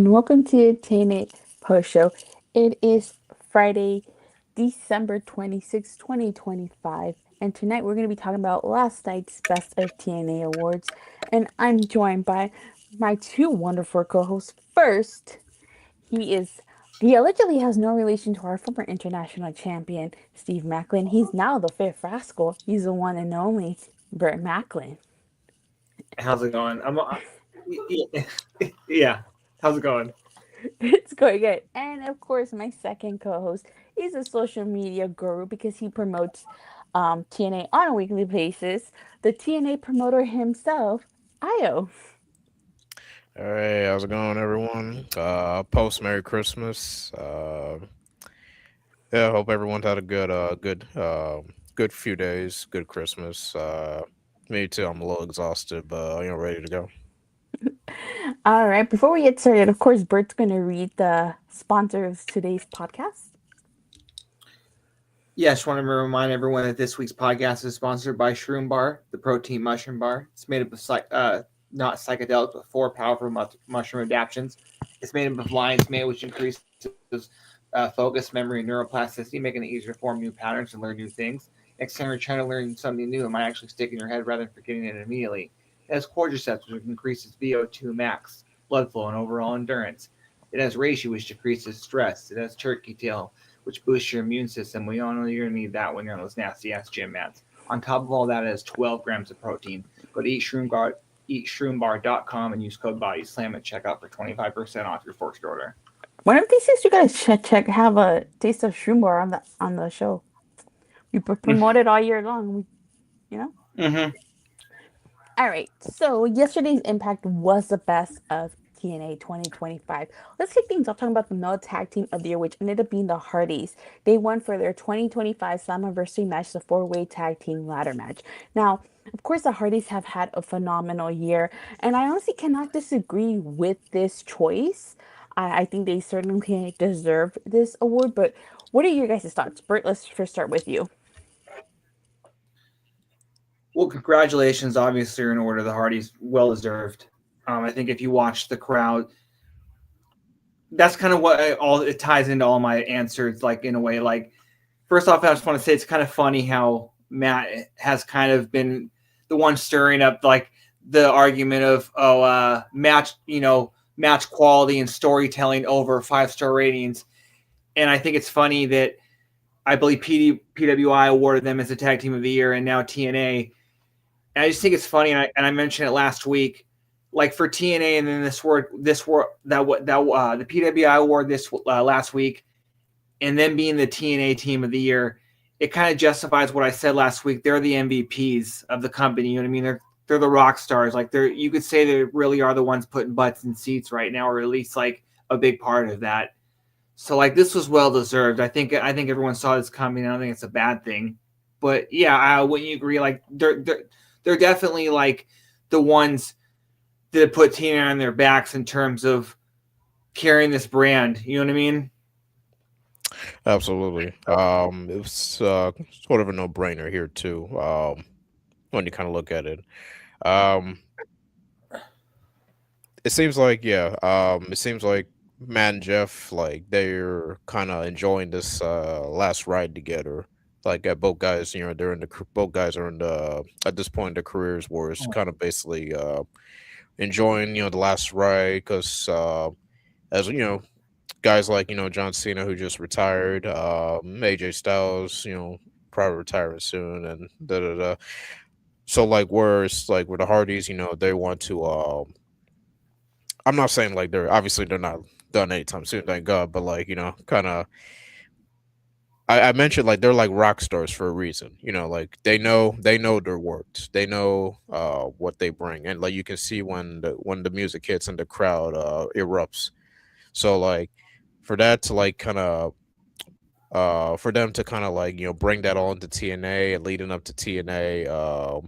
and welcome to TNA Post Show. It is Friday, December 26, 2025, and tonight we're going to be talking about last night's Best of TNA Awards. And I'm joined by my two wonderful co hosts. First, he allegedly has no relation to our former international champion, Steve Macklin. He's now the fifth rascal. He's the one and only Burt Macklin. How's it going? Yeah. How's it going? It's going good. And of course, my second co host is a social media guru because he promotes TNA on a weekly basis. The TNA promoter himself, Io. Hey, how's it going, everyone? Post Merry Christmas. Yeah, hope everyone's had a good few days, good Christmas. Me too. I'm a little exhausted, but ready to go. All right, before we get started, of course, Bert's going to read the sponsor of today's podcast. Yeah, I just want to remind everyone that this week's podcast is sponsored by Shroom Bar, the protein mushroom bar. It's made up of not psychedelic, but four powerful mushroom adaptions. It's made up of lion's mane, which increases focus, memory, and neuroplasticity, making it easier to form new patterns and learn new things. Next time you're trying to learn something new, it might actually stick in your head rather than forgetting it immediately. It has cordyceps, which increases VO2 max, blood flow, and overall endurance. It has reishi, which decreases stress. It has turkey tail, which boosts your immune system. We all know you're going to need that when you're on those nasty ass gym mats. On top of all that, it has 12 grams of protein. Go to eatshroombar.com and use code BODYSLAM at checkout for 25% off your first order. One of these days, you guys should have a taste of Shroom Bar on the show. We promote it all year long. You know. Mm-hmm. All right. So yesterday's Impact was the best of TNA 2025. Let's kick things off talking about the male tag team of the year, which ended up being the Hardys. They won for their 2025 Slammiversary match, the four-way tag team ladder match. Now, of course, the Hardys have had a phenomenal year, and I honestly cannot disagree with this choice. I think they certainly deserve this award, but what are your guys' thoughts? Bert, let's first start with you. Well, congratulations, obviously, are in order. The Hardys, well deserved. I think if you watch the crowd, that's kind of what all it ties into all my answers. Like in a way, like first off, I just want to say it's kind of funny how Matt has kind of been the one stirring up like the argument of match quality and storytelling over 5-star ratings, and I think it's funny that I believe PWI awarded them as the tag team of the year, and now TNA. And I just think it's funny, and I mentioned it last week. Like for TNA, and then the PWI award this last week, and then being the TNA team of the year, it kind of justifies what I said last week. They're the MVPs of the company. You know what I mean? They're the rock stars. Like you could say they really are the ones putting butts in seats right now, or at least like a big part of that. So like this was well deserved. I think everyone saw this coming. I don't think it's a bad thing. But yeah, wouldn't you agree? Like they're definitely like the ones that put TNA on their backs in terms of carrying this brand. You know what I mean? Absolutely. It was sort of a no-brainer here too. When you kind of look at it, um, it seems like it seems like Matt and Jeff like they're kind of enjoying this last ride together. Like both guys, they're both guys are in the at this point in their careers where it's kind of basically enjoying the last ride because as guys like John Cena who just retired, AJ Styles, probably retiring soon, and da da da. So like, whereas like with the Hardys, they want to. I'm not saying like they're not done anytime soon, thank God, but like kind of. I mentioned like they're like rock stars for a reason, like they know their works, they know what they bring, and like you can see when the music hits and the crowd erupts. So like for that to like kind of for them to kind of like bring that all into TNA and leading up to TNA,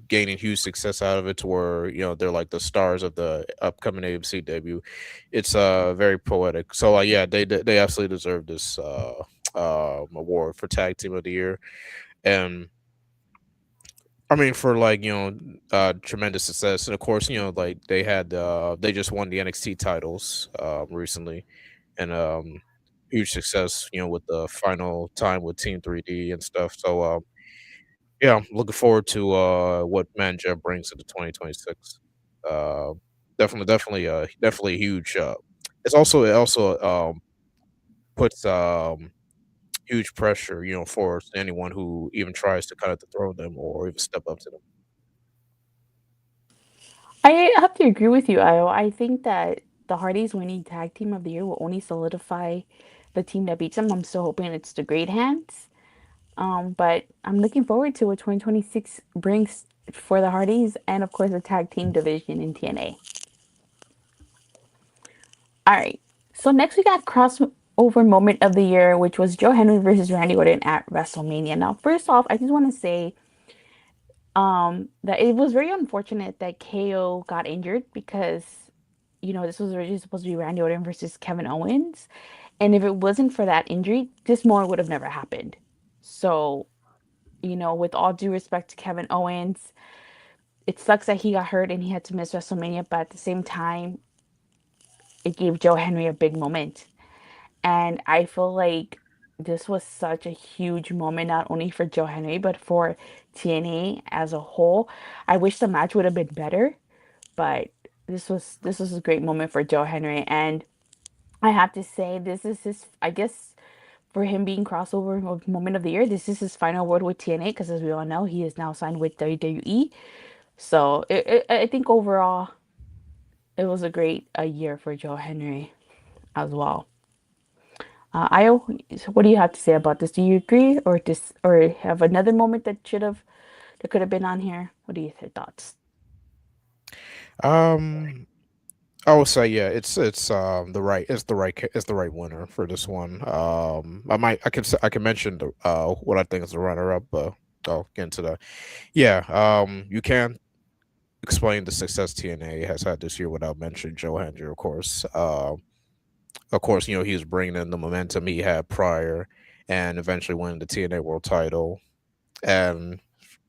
gaining huge success out of it to where they're like the stars of the upcoming AMC debut. It's very poetic. So yeah, they absolutely deserve this award for tag team of the year. And I mean, for like tremendous success, and of course, like they just won the NXT titles recently, and huge success, with the final time with Team 3D and stuff. So yeah, I'm looking forward to what Man Jeff brings into 2026. Uh, definitely huge. It also puts huge pressure, for anyone who even tries to kind of dethrone them or even step up to them. I have to agree with you, Io. I think that the Hardys winning tag team of the year will only solidify the team that beats them. I'm still hoping it's the Great Hands. But I'm looking forward to what 2026 brings for the Hardys and, of course, the tag team division in TNA. All right. So next we got crossover moment of the year, which was Joe Henry versus Randy Orton at WrestleMania. Now, first off, I just want to say that it was very unfortunate that KO got injured because this was originally supposed to be Randy Orton versus Kevin Owens. And if it wasn't for that injury, this moment would have never happened. So, with all due respect to Kevin Owens, it sucks that he got hurt and he had to miss WrestleMania, but at the same time, it gave Joe Henry a big moment. And I feel like this was such a huge moment, not only for Joe Henry, but for TNA as a whole. I wish the match would have been better, but this was a great moment for Joe Henry. And I have to say, this is his, I guess, for him being crossover moment of the year, this is his final word with TNA because, as we all know, he is now signed with WWE. So I think overall, it was a great year for Joe Henry as well. Io, so what do you have to say about this? Do you agree, or have another moment that could have been on here? What are your thoughts? Um, I would say yeah, it's the right winner for this one. I can mention what I think is the runner up, but I'll get into that. Yeah, you can explain the success TNA has had this year without mentioning Joe Hendry, of course. Of course, he was bringing in the momentum he had prior, and eventually winning the TNA World Title, and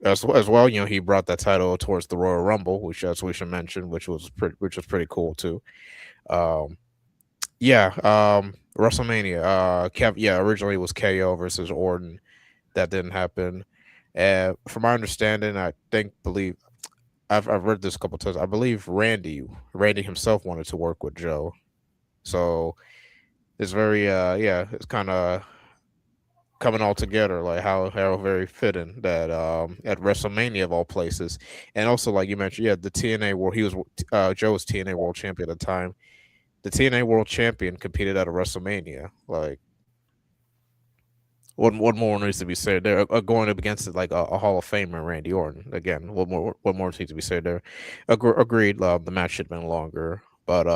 as well, he brought that title towards the Royal Rumble, which as we should mention, which was pretty cool too. Um, yeah, WrestleMania. Yeah, originally it was KO versus Orton. That didn't happen. From my understanding, believe I've read this a couple times. I believe Randy himself wanted to work with Joe, so it's very yeah, it's kind of coming all together, like how very fitting that at WrestleMania of all places, and also like you mentioned, yeah, the TNA World he was Joe was TNA World Champion at the time. The TNA World Champion competed at a WrestleMania. Like what more needs to be said there? Going up against it like a Hall of Famer, Randy Orton. Again, what more needs to be said there? Agreed. The match should have been longer, but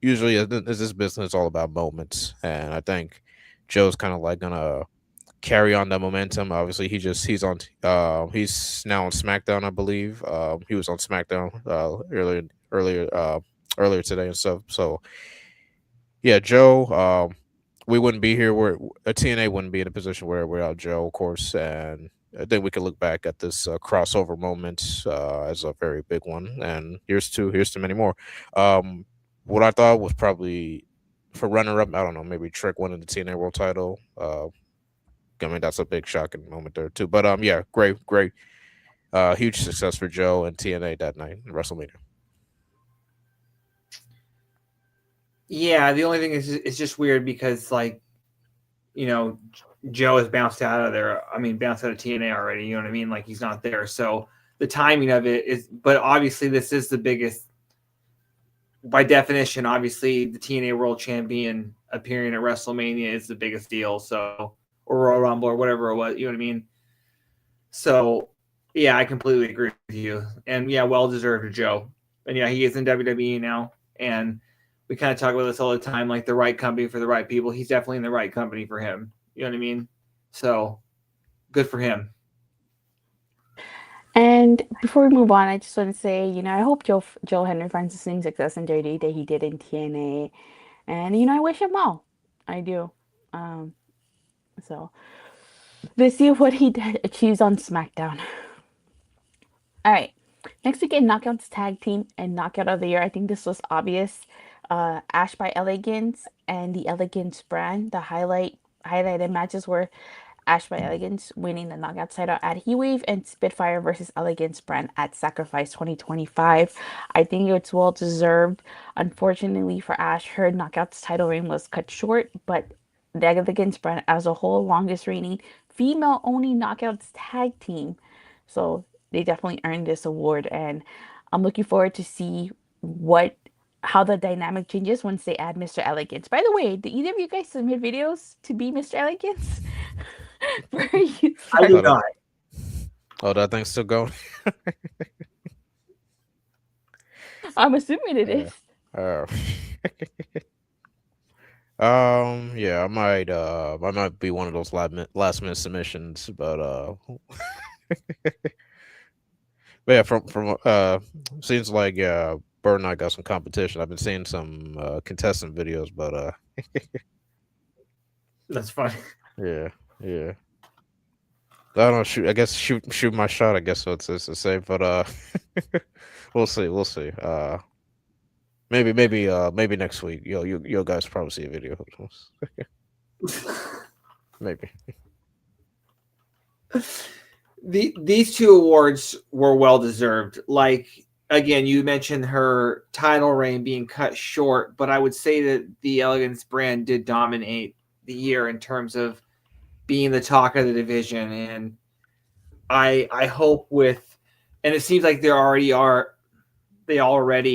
usually is this business all about moments, and I think Joe's kind of like gonna carry on that momentum. Obviously, he's now on SmackDown, I believe. He was on SmackDown earlier today and stuff. So yeah, Joe. We wouldn't be here. Where a TNA wouldn't be in a position where without Joe, of course, and I think we could look back at this crossover moment as a very big one. And here's to many more. Um, what I thought was probably for runner up. I don't know, maybe Trick winning the TNA World Title. I mean, that's a big shocking moment there too. But yeah, great, huge success for Joe and TNA that night in WrestleMania. Yeah, the only thing is it's just weird because like you know Joe has bounced out of there. I mean, bounced out of TNA already. You know what I mean? Like he's not there. So the timing of it is, but obviously this is the biggest by definition. Obviously, the TNA World Champion appearing at WrestleMania is the biggest deal. So or Royal Rumble or whatever it was. You know what I mean? So yeah, I completely agree with you. And yeah, well deserved to Joe. And yeah, he is in WWE now. And we kind of talk about this all the time, like the right company for the right people. He's definitely in the right company for him. You know what I mean? So good for him. And before we move on, I just want to say, I hope Joe Henry finds the same success in WWE that he did in TNA, and I wish him well. I do. Um, so let's see what he achieves on SmackDown. All right. Next we get Knockouts Tag Team and Knockout of the Year. I think this was obvious. Ash by Elegance and the Elegance brand. The highlighted matches were Ash by Elegance winning the knockout title at Heat Wave and Spitfire versus Elegance brand at Sacrifice 2025. I think it's well deserved. Unfortunately for Ash, her knockouts title reign was cut short, but the Elegance brand as a whole, longest reigning female only knockouts tag team. So they definitely earned this award, and I'm looking forward to see what how the dynamic changes once they add Mr. Elegance. By the way, did either of you guys submit videos to be Mr. Elegance? For you, I do Oh, sorry. that, not. oh, that thing's still going. I'm assuming it Yeah. is. Uh, yeah, I might be one of those last minute submissions, but yeah, seems like Bird and I got some competition. I've been seeing some contestant videos, That's funny. yeah, yeah. I don't know. Shoot, I guess shoot my shot. I guess what it's to say, we'll see, we'll see. Maybe next week. You guys probably see a video. Maybe. These two awards were well deserved. Like again, you mentioned her title reign being cut short, but I would say that the Elegance brand did dominate the year in terms of being the talk of the division. And I hope with, and it seems like they already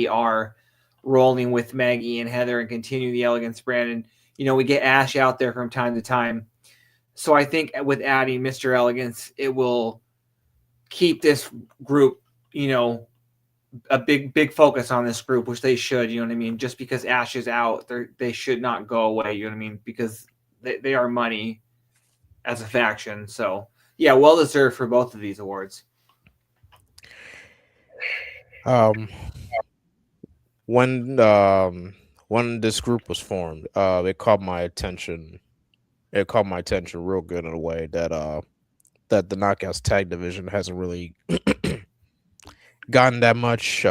are rolling with Maggie and Heather and continue the Elegance brand. And we get Ash out there from time to time. So I think with adding Mr. Elegance, it will keep this group, a big focus on this group, which they should. You know what I mean? Just because Ash is out, they should not go away. You know what I mean? Because they are money as a faction. So yeah, well deserved for both of these awards. Um, when um when this group was formed, it caught my attention. It caught my attention real good in a way that the Knockouts tag division hasn't really gotten that much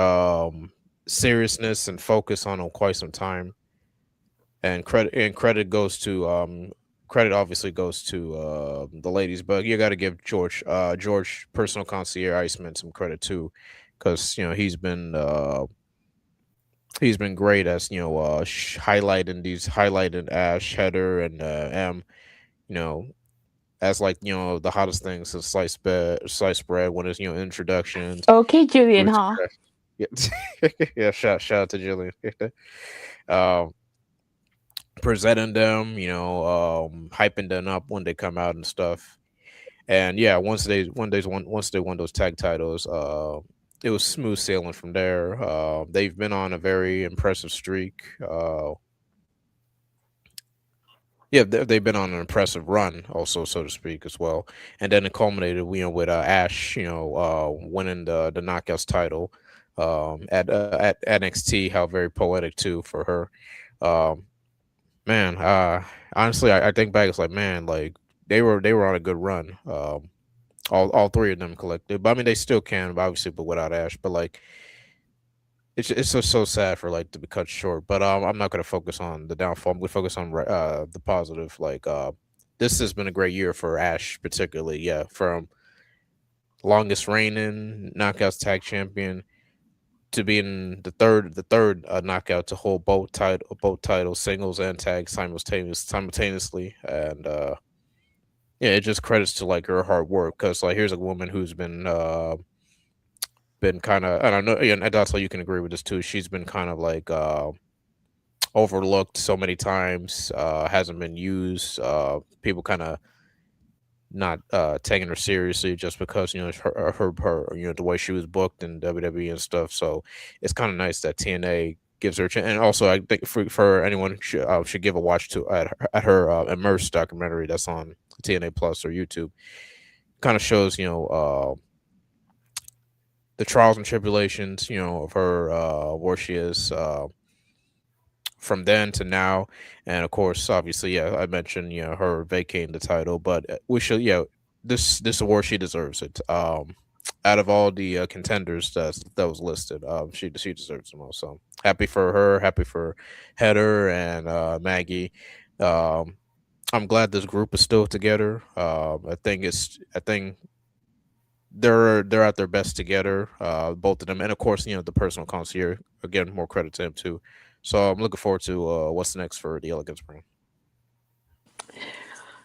seriousness and focus on in quite some time. And credit goes to credit obviously goes to the ladies, but you got to give George personal concierge Iceman some credit too, because he's been great as highlighting Ash Header and M, you know as like the hottest thing since sliced bread when it's introductions. Okay, Julian, Roots huh? Crest. Yeah, yeah. Shout out to Jillian. um, Presenting them, hyping them up when they come out and stuff. And yeah, once they won those tag titles, it was smooth sailing from there. They've been on a very impressive streak. Yeah, they've been on an impressive run, also, so to speak, as well. And then it culminated, with Ash, winning the Knockouts title at NXT. How very poetic too for her. Um, Man, honestly, I think back, it's like, man, like they were on a good run. All three of them collective, but I mean they still can, obviously, but without Ash. But like it's just so sad for like to be cut short. But I'm not gonna focus on the downfall. I'm gonna focus on the positive. Like this has been a great year for Ash, particularly. Yeah, from longest reigning Knockouts Tag Champion to being the third knockout to hold both titles, singles and tag simultaneously. And yeah, it just credits to like her hard work, because like here's a woman who's been kind of, and I know, and that's how you can agree with this too. She's been kind of like overlooked so many times, hasn't been used. People kind of not taking her seriously just because her the way she was booked in WWE and stuff. So it's kind of nice that TNA gives her a chance. And also, I think for anyone should give a watch to at her Immerse documentary that's on TNA Plus or YouTube. Kind of shows the trials and tribulations of her, where she is. From then to now, and of course, obviously, yeah, I mentioned her vacating the title, but we should, this award, she deserves it. out of all the contenders that was listed, she deserves the most. So happy for her, happy for Heather and Maggie. Um, I'm glad this group is still together. I think they're at their best together, both of them, and of course, the personal concierge. Again, more credit to him too. So I'm looking forward to what's next for the Elegance brand.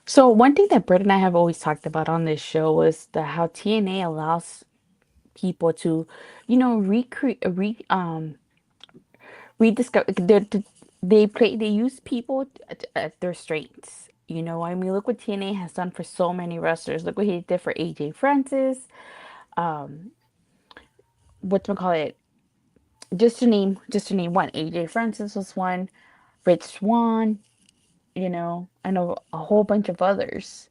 So one thing that Britt and I have always talked about on this show was the how TNA allows people to, recreate, rediscover. They use people at their strengths. I mean, look what TNA has done for so many wrestlers. Look what he did for AJ Francis. What do call it? Just to name one. AJ Francis was one. Rich Swan. I know a whole bunch of others.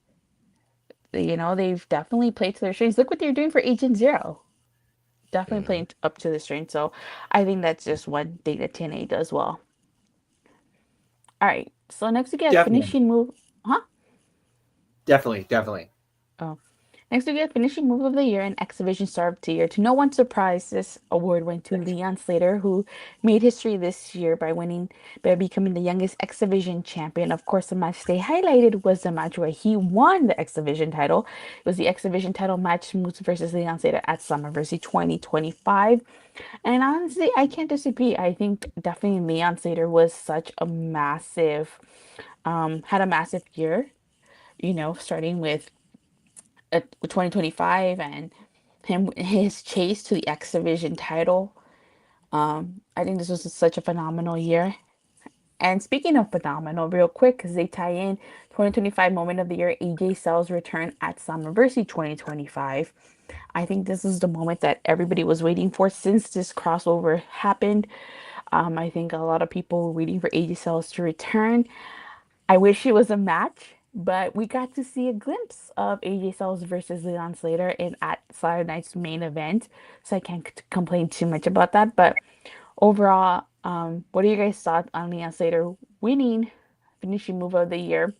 They've definitely played to their strengths. Look what they're doing for Agent Zero. Definitely Hmm. playing up to the strength. So I think that's just one thing that TNA does well. All right. So next we get Definitely, finishing move. Huh? definitely. Oh. Next we get finishing move of the year and exhibition star of the year. To no one's surprise, this award went to Leon Slater, who made history this year by becoming the youngest X Division champion. Of course, the match they highlighted was the match where he won the X Division title. It was the X Division title match, Moose versus Leon Slater at Summerversary 2025. And honestly, I can't disagree. I think definitely Leon Slater was such a had a massive year, starting with 2025 and his chase to the X Division title. I think this was such a phenomenal year. And speaking of phenomenal, real quick, because they tie in 2025 Moment of the Year, AJ Styles' return at Summerversary 2025. I think this is the moment that everybody was waiting for since this crossover happened. I think a lot of people were waiting for AJ Styles to return. I wish it was a match, but we got to see a glimpse of AJ Styles versus Leon Slater in at Saturday night's main event. So I can't complain too much about that. But overall, what are you guys' thoughts on Leon Slater winning finishing move of the year,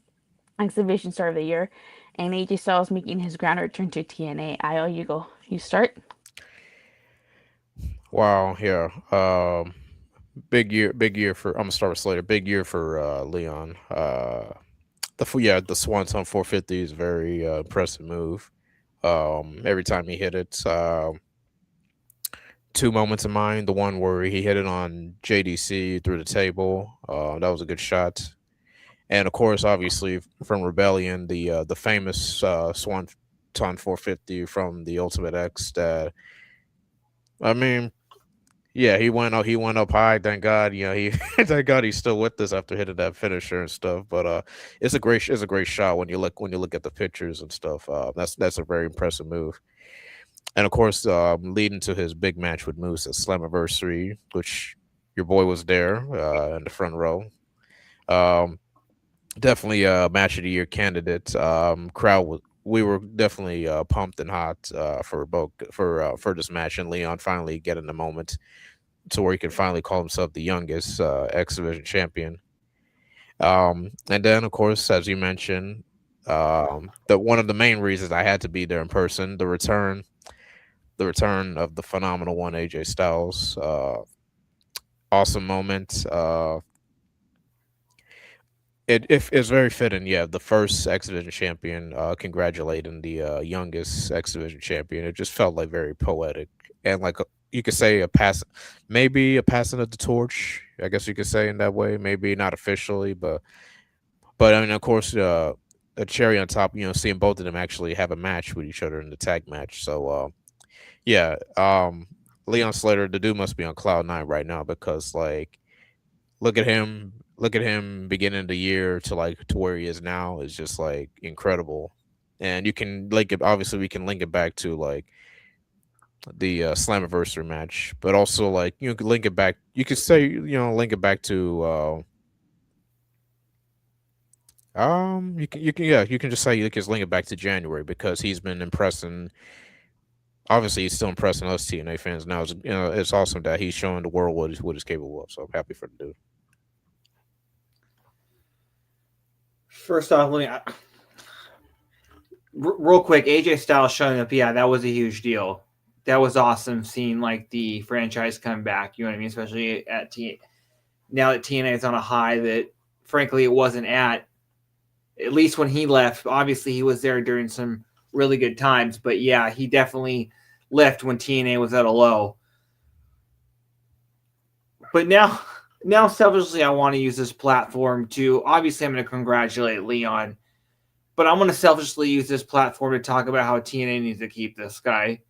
exhibition star of the year, and AJ Styles making his grand return to TNA? Io, you go. You start. Wow, yeah. Big year for. I'm gonna start with Slater. Big year for Leon. The Swanton 450 is a very impressive move. Every time he hit it, two moments in mind. The one where he hit it on JDC through the table. That was a good shot. And of course, obviously from Rebellion, the famous Swanton 450 from the Ultimate X. That I mean, yeah, he went up high. Thank God, he thank God he's still with us after hitting that finisher and stuff. But it's a great shot when you look at the pictures and stuff. That's a very impressive move. And of course, leading to his big match with Moose at Slammiversary, which your boy was there in the front row. Um, Definitely a match of the year candidate. Crowd was We were definitely pumped and hot for this match, and Leon finally getting the moment to where he can finally call himself the youngest X Division champion. And then, of course, as you mentioned, the one of the main reasons I had to be there in person, the return of the phenomenal one AJ Styles. Awesome moment. It's very fitting. Yeah, the first X Division champion congratulating the youngest X Division champion. It just felt like very poetic and like you could say maybe a passing of the torch. I guess you could say in that way. Maybe not officially, but I mean, of course, a cherry on top. Seeing both of them actually have a match with each other in the tag match. So yeah, Leon Slater, the dude must be on cloud nine right now because like look at him beginning of the year to like to where he is now is just like incredible. And you can link it. Obviously, we can link it back to like the Slammiversary match, but also like you could link it back. You could say link it back to you can yeah you can just say you can link it back to January because he's been impressing. Obviously, he's still impressing us TNA fans now. It's awesome that he's showing the world what he's capable of. So I'm happy for the dude. First off, let me real quick. AJ Styles showing up, yeah, that was a huge deal. that was awesome seeing like the franchise come back. You know what I mean? Especially now that TNA is on a high that frankly it wasn't at least when he left. Obviously, he was there during some really good times, but yeah, he definitely left when TNA was at a low. But now selfishly, I want to use this platform to obviously I'm going to congratulate Leon, but I'm going to selfishly use this platform to talk about how TNA needs to keep this guy.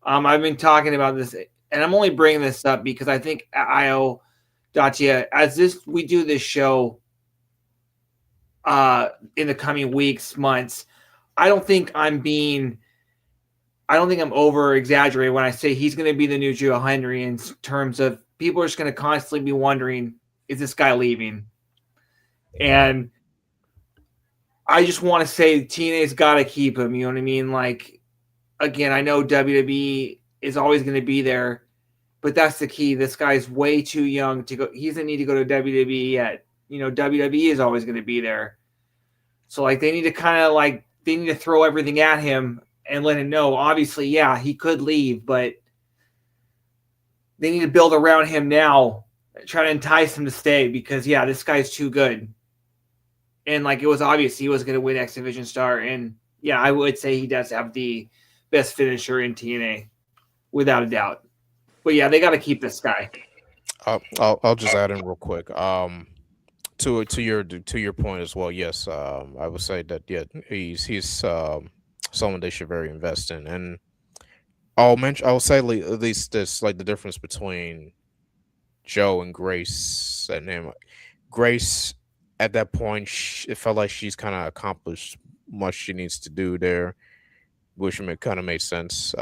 I've been talking about this, and I'm only bringing this up because I think IO Dacia, as this we do this show in the coming weeks, months, I don't think I'm being I don't think I'm over exaggerating when I say he's going to be the new Joe Henry in terms of people are just going to constantly be wondering, is this guy leaving? And I just want to say TNA's got to keep him. You know what I mean? Like, again, I know WWE is always going to be there, but that's the key. This guy's way too young to go. He doesn't need to go to WWE yet. You know, WWE is always going to be there. So, like, they need to kind of like, they need to throw everything at him and let him know. Obviously, yeah, he could leave, but they need to build around him now, try to entice him to stay because, yeah, this guy's too good. And like it was obvious he was going to win X Division Star, and yeah, I would say he does have the best finisher in TNA without a doubt. But yeah, they got to keep this guy. I'll just add in real quick. To your point as well. Yes, I would say that yeah, he's someone they should very invest in, and I'll say at least this like the difference between Joe and Grace and him. Grace at that point, it felt like she's kind of accomplished much she needs to do there, which kind of made sense.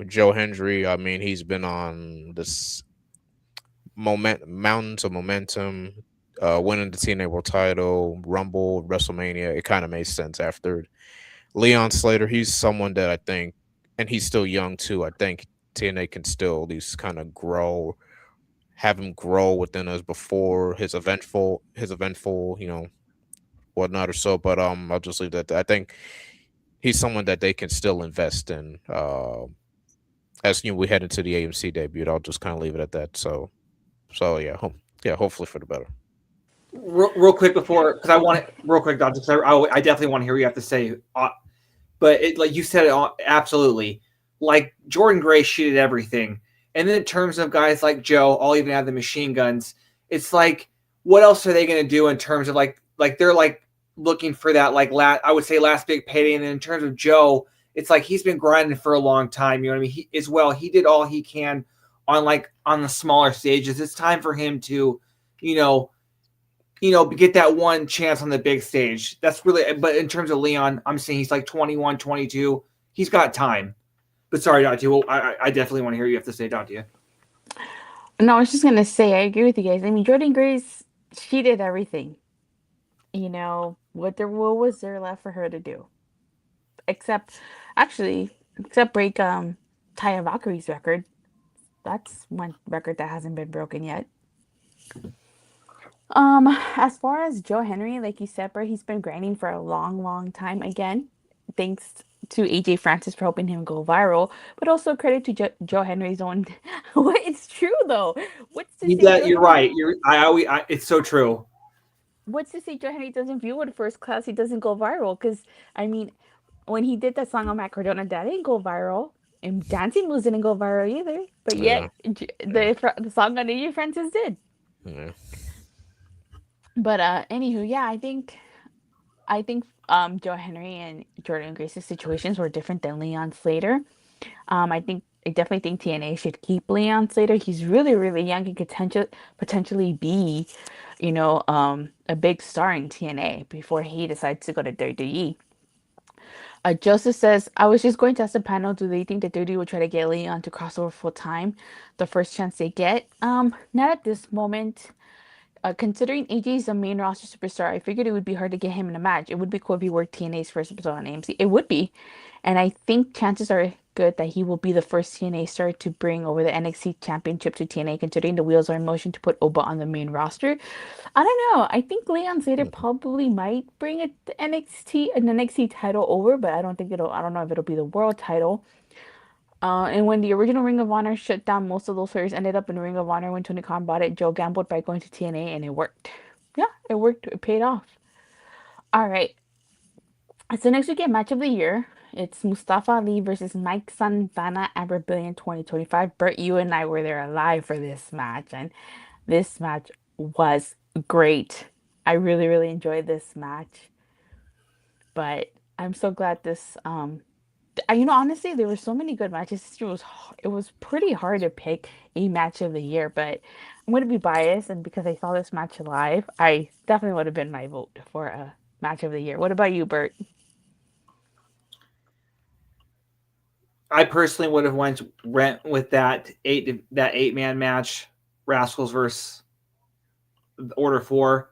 Joe Hendry, I mean, he's been on this mountains of momentum, winning the TNA World Title, Rumble, WrestleMania. It kind of made sense after Leon Slater. He's someone that I think, and he's still young too. I think TNA can still at least kind of grow, have him grow within us before his eventful, whatnot or so. But I'll just leave that. I think he's someone that they can still invest in. As we head into the AMC debut, I'll just kind of leave it at that. So yeah, yeah, hopefully for the better. Real quick before, because I want it real quick, Doctor. I definitely want to hear what you have to say. But it, like you said, absolutely. Like Jordan Gray shooted everything, and then in terms of guys like Joe, I'll even add the machine guns. It's like, what else are they going to do in terms of like they're like looking for that like I would say last big payday. And then in terms of Joe, it's like he's been grinding for a long time. You know what I mean? He did all he can on the smaller stages. It's time for him to, you know, get that one chance on the big stage. That's really, but in terms of Leon, I'm saying he's like 21, 22. He's got time. But sorry, Dante. Well, I definitely want to hear you have to say, Dante. No, I was just gonna say I agree with you guys. I mean, Jordan Grace, she did everything. What was there left for her to do? Except, actually, except break Taya Valkyrie's record. That's one record that hasn't been broken yet. As far as Joe Henry, like you said, bro, he's been grinding for a long, long time. Again, thanks to AJ Francis for helping him go viral, but also credit to Joe Henry's own. What? It's true though. What's to say Joe You're Henry? right. It's so true. What's to say Joe Henry doesn't view it first class? He doesn't go viral because I mean, when he did that song on Matt Cardona, that didn't go viral, and Dancing Moves didn't go viral either. But yet, Yeah, the song on AJ Francis did. yeah. But anywho, yeah, I think Joe Henry and Jordan Grace's situations were different than Leon Slater. I definitely think TNA should keep Leon Slater. He's really, really young and could potentially be, a big star in TNA before he decides to go to WWE. Joseph says, I was just going to ask the panel, do they think that WWE will try to get Leon to cross over full time the first chance they get? Not at this moment. Considering AJ is a main roster superstar, I figured it would be hard to get him in a match. It would be cool if he worked TNA's first episode on AMC. It would be. And I think chances are good that he will be the first TNA star to bring over the NXT championship to TNA, considering the wheels are in motion to put Oba on the main roster. I don't know. I think Leon Slater Mhm. probably might bring an NXT title over, but I don't know if it'll be the world title. And when the original Ring of Honor shut down, most of those players ended up in Ring of Honor. When Tony Khan bought it, Joe gambled by going to TNA, and it worked. Yeah, it worked. It paid off. All right. So next we get match of the year. It's Mustafa Ali versus Mike Santana at Rebellion 2025. Bert, you and I were there live for this match, and this match was great. I really, really enjoyed this match. But I'm so glad this honestly there were so many good matches. It was pretty hard to pick a match of the year, but I'm going to be biased, and because I saw this match live, I definitely would have been my vote for a match of the year. What about you, Bert? I personally would have went with that 8-man match, Rascals versus Order 4,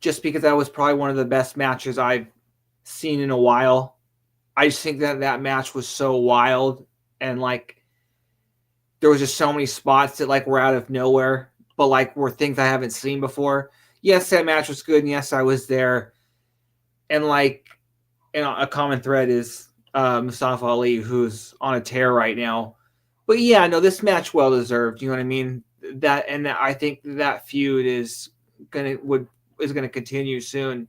just because that was probably one of the best matches I've seen in a while. I just think that match was so wild, and like there was just so many spots that like were out of nowhere, but like were things I haven't seen before. Yes, that match was good, and yes, I was there. And like, a common thread is Mustafa Ali, who's on a tear right now. But yeah, no, this match well deserved. You know what I mean? I think that feud gonna would is gonna continue soon.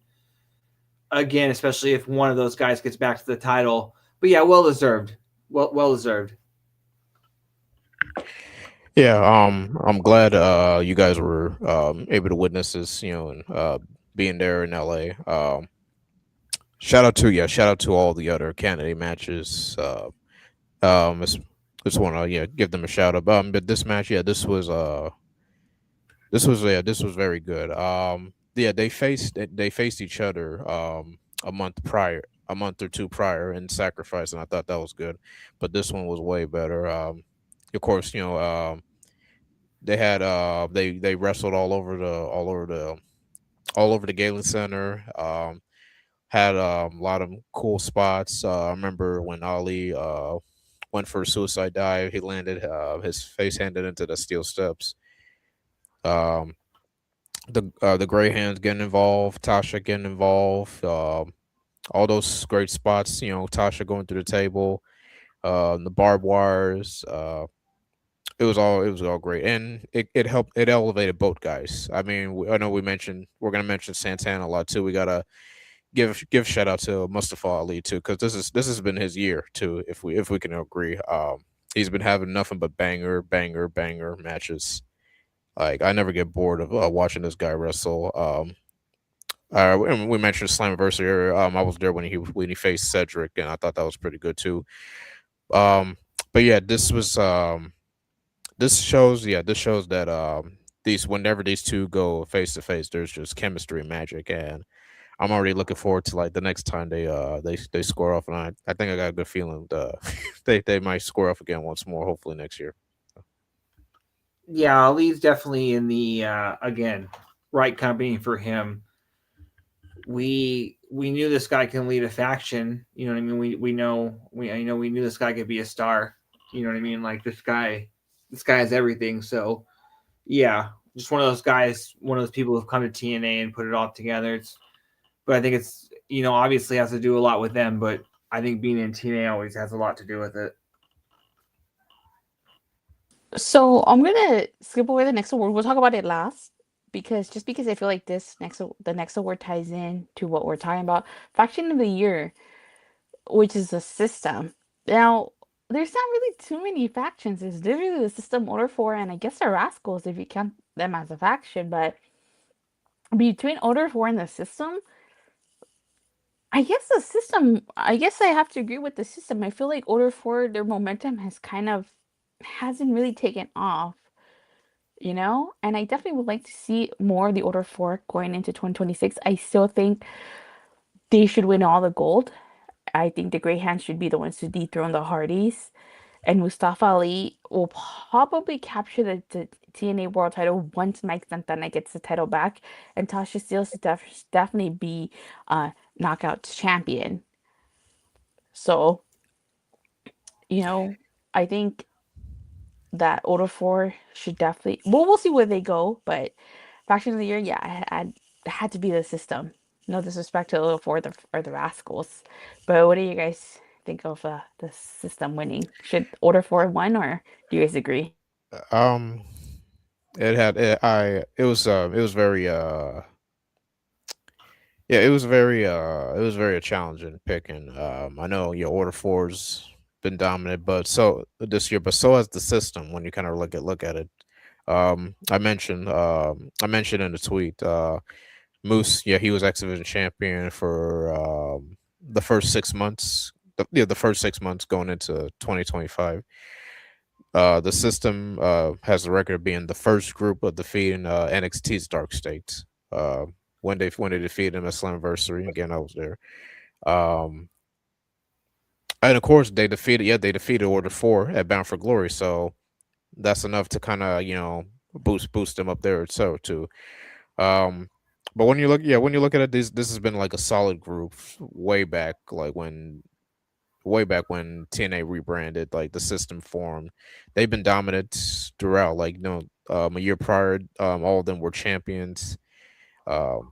Again, especially if one of those guys gets back to the title. But yeah, well deserved. Well deserved. Yeah, I'm glad you guys were able to witness this, you know, and being there in LA. Shout out to all the other candidate matches. Just, just want to give them a shout out. But this match, this was very good. Yeah, they faced each other a month or two prior in Sacrifice, and I thought that was good. But this one was way better. Of course, they wrestled all over the Galen Center. Had a lot of cool spots. I remember when Ali went for a suicide dive, he landed his face handed into the steel steps. Um, the Gray Hands getting involved, Tasha getting involved. All those great spots. You know, Tasha going through the table, the barbed wires. It was all great, and it helped. It elevated both guys. I mean, I know we're gonna mention Santana a lot too. We gotta give shout out to Mustafa Ali too, because this has been his year too. If we can agree, he's been having nothing but banger matches. Like I never get bored of watching this guy wrestle. And we mentioned Slammiversary earlier. I was there when he faced Cedric, and I thought that was pretty good too. But yeah, this shows that these whenever these two go face to face, there's just chemistry and magic, and I'm already looking forward to like the next time they score off, and I think I got a good feeling they might score off again once more, hopefully next year. Yeah, Ali's definitely in the again right company for him. We knew this guy can lead a faction. You know what I mean? We knew this guy could be a star. You know what I mean? Like this guy has everything. So yeah, just one of those guys, one of those people who've come to TNA and put it all together. But I think it's obviously has to do a lot with them, but I think being in TNA always has a lot to do with it. So I'm gonna skip over the next award. We'll talk about it last because I feel like the next award ties in to what we're talking about. Faction of the year, which is a system. Now, there's not really too many factions. There's literally the system Order 4 and I guess the Rascals if you count them as a faction, but between Order 4 and the system, I guess I have to agree with the system. I feel like Order 4, their momentum hasn't really taken off, you know? And I definitely would like to see more of the Order 4 going into 2026. I still think they should win all the gold. I think the Grey Hands should be the ones to dethrone the Hardys. And Mustafa Ali will probably capture the TNA World title once Mike Santana gets the title back. And Tasha Steelz should definitely be knockout champion. So, you know, I think that Order 4 should definitely, well, we'll see where they go. But Faction of the Year, yeah, it had to be the system. No disrespect to Order 4 or the Rascals. But what do you guys think of the system winning? Should Order 4 win, or do you guys agree? Um, it had it was very yeah, it was very challenging picking. I know your Order Four's been dominant, but so this year, but so has the system. When you kind of look at it, I mentioned in the tweet, Moose. Yeah, he was X Division champion for the first 6 months. The first 6 months going into 2025. The system has the record of being the first group of defeating NXT's Dark States. Uh, when they defeated him at Slammiversary again, I was there. Um, and of course they defeated Order Four at Bound for Glory. So that's enough to kind of boost them up there so too. Um, but when you look at it, this has been like a solid group way back when TNA rebranded, like the system formed. They've been dominant throughout. Like a year prior, all of them were champions. Um,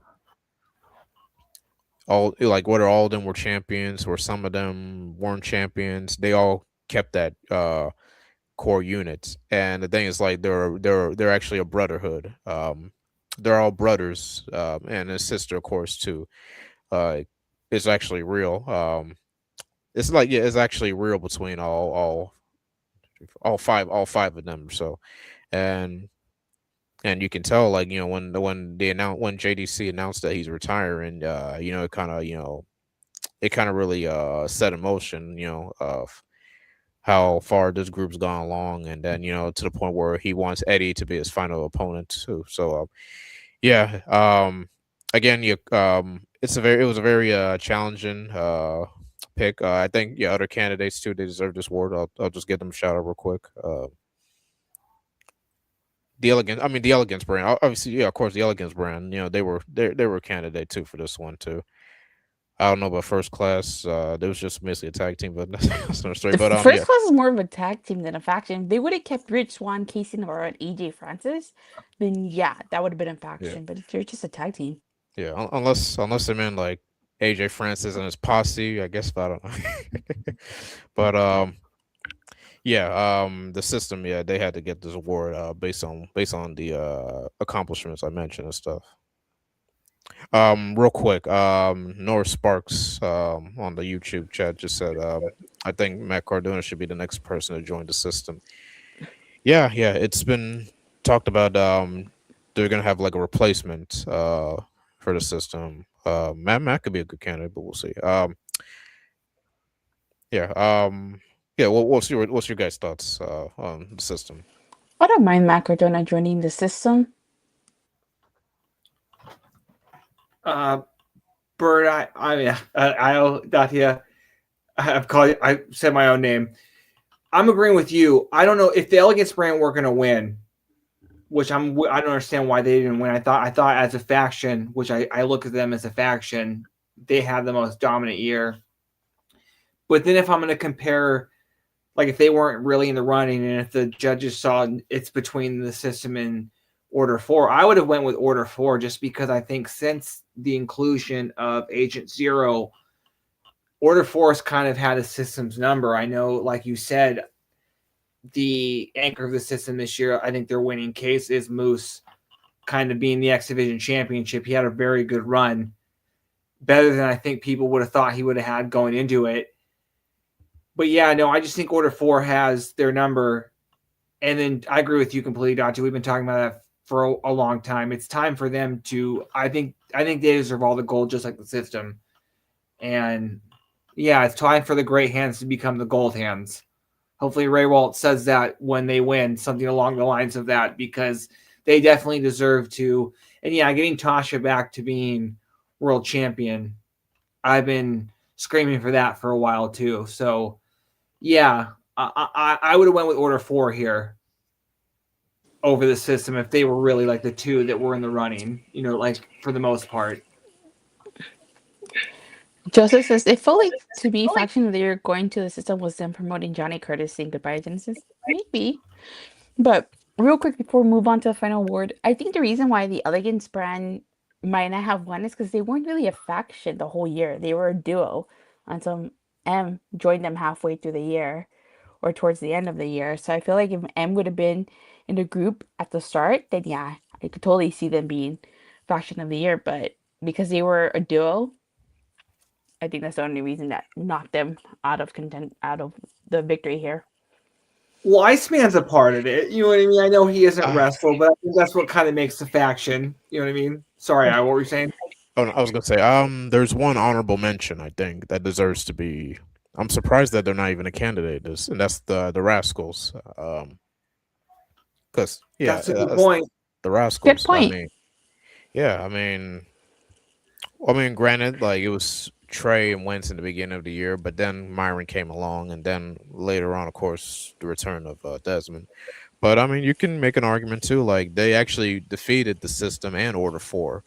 all like whether all of them were champions or some of them weren't champions, they all kept that core unit. And the thing is, like they're actually a brotherhood. They're all brothers, and a sister, of course, too. Uh, it's actually real. It's like yeah, it's actually real between all five of them. So and you can tell like when JDC announced that he's retiring, it kind of it kind of really set in motion of how far this group's gone along, and then to the point where he wants Eddie to be his final opponent too. So yeah, again, it was a very challenging pick. I think yeah, other candidates too, they deserve this award. I'll just give them a shout out real quick. The Elegance brand, obviously, yeah, of course, the Elegance brand. They were a candidate too for this one too. I don't know about First Class. There was just basically a tag team, but that's another story. But First yeah, Class is more of a tag team than a faction. If they would have kept Rich Swan, Casey Navarro, and AJ Francis, then yeah, that would have been a yeah, faction. But they're just a tag team. yeah. Unless they meant like AJ Francis and his posse, I guess. But I don't know. But yeah, the system, yeah, they had to get this award based on the accomplishments I mentioned and stuff. Real quick, Norris Sparks on the YouTube chat just said, I think Matt Cardona should be the next person to join the system. Yeah, yeah, it's been talked about. They're gonna have like a replacement for the system. Matt could be a good candidate, but we'll see. Yeah, yeah. What's your guys' thoughts on the system? I don't mind Matt Cardona joining the system. Uh, Bird, Datia, I've called you, I said my own name. I'm agreeing with you. I don't know if the Elegance brand were going to win, which I don't understand why they didn't win. I thought as a faction, which I look at them as a faction, they had the most dominant year. But then if I'm going to compare, like if they weren't really in the running, and if the judges saw it's between the system and Order 4, I would have went with Order 4 just because I think since the inclusion of Agent Zero, Order 4 has kind of had a system's number. I know, like you said, the anchor of the system this year, I think their winning case is Moose kind of being the X Division championship. He had a very good run, better than I think people would have thought he would have had going into it. But yeah, no, I just think Order 4 has their number. And then I agree with you completely, Dante. We've been talking about that for a long time. It's time for them to. I think they deserve all the gold, just like the system. And yeah, it's time for the great hands to become the gold hands. Hopefully, Ray Walt says that when they win, something along the lines of that, because they definitely deserve to. And yeah, getting Tasha back to being world champion, I've been screaming for that for a while too. So yeah, I would have went with Order 4 here over the system if they were really like the two that were in the running. Like for the most part. Joseph says it felt like to be faction of the year going to the system was them promoting Johnny Curtis saying goodbye to Genesis. Maybe. But real quick before we move on to the final award, I think the reason why the Elegance brand might not have won is because they weren't really a faction the whole year. They were a duo. And so M joined them halfway through the year or towards the end of the year. So I feel like if M would have been in the group at the start, then yeah, I could totally see them being faction of the year. But because they were a duo, I think that's the only reason that knocked them out of the victory here. Well, Iceman's a part of it. You know what I mean? I know he isn't Uh, wrestled, but I think that's what kind of makes the faction. You know what I mean? Sorry, Oh, what were you saying? oh, no, I was gonna say, there's one honorable mention I think that deserves to be. I'm surprised that they're not even a candidate. And that's the Rascals. Because yeah, That's a good that's point. the good Rascals. I point. mean, yeah, granted, like it was Trey and Wentz in the beginning of the year, but then Myron came along, and then later on, of course, the return of Desmond. But I mean, you can make an argument too. Like they actually defeated the system and Order Four,